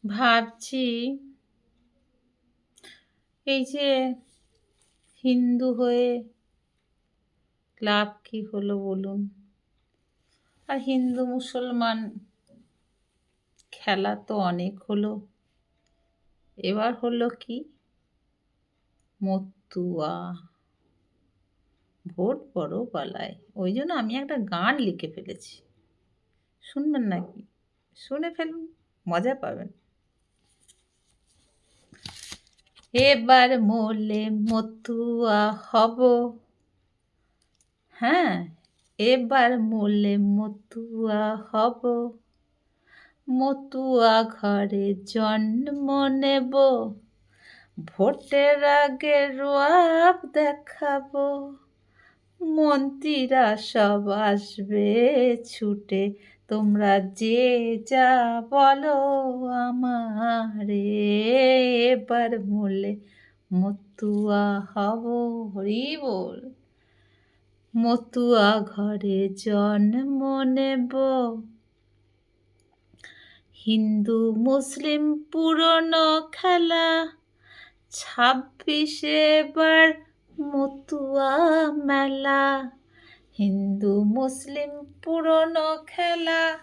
ভাবছি এই যে হিন্দু হয়ে লাভ কি হলো বলুন? আর হিন্দু মুসলমান খেলা তো অনেক হলো। এবার হলো কি? মতুয়া। ভোট বড় পালায়। ওই জন্য আমি একটা গান লিখে ফেলেছি। শুনবেন নাকি? শুনে ফেলুন, মজা পাবেন। এবার মরলে মতুয়া হব। হ্যাঁ, এবার মরলে মতুয়া হব। মতুয়া ঘরে জন্ম নেব। ভোটের আগে রোয়াব দেখাবো। মন্ত্রীরা সব আসবে ছুটে, তোমরা যে যা বলো আমারে। এবার মরলে মতুয়া হব। হরি বল। মতুয়া ঘরে জন্ম নেব। হিন্দু মুসলিম পুরনো খেলা, 26 এবার মতুয়া মেলা। হিন্দু মুসলিম পুরনো খেলা,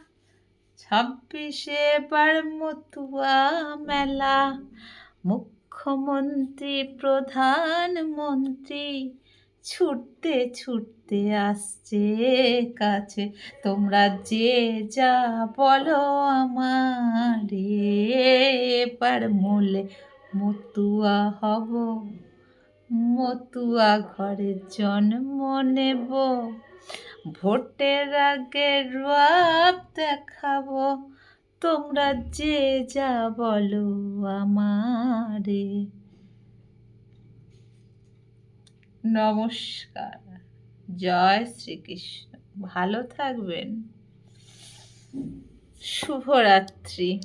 26 এবার মতুয়া মেলা। মুখ্যমন্ত্রী প্রধানমন্ত্রী ছুটতে ছুটতে আসছে কাছে, তোমরা যে যা বলো আমারে। এবার মরলে মতুয়া হব। মতুয়া ঘরে জন্ম নেব। ভোটের আগে রোয়াব দেখাবো। তোমরা যে যা বলো আমারে। নমস্কার। জয় শ্রীকৃষ্ণ। ভালো থাকবেন। শুভরাত্রি।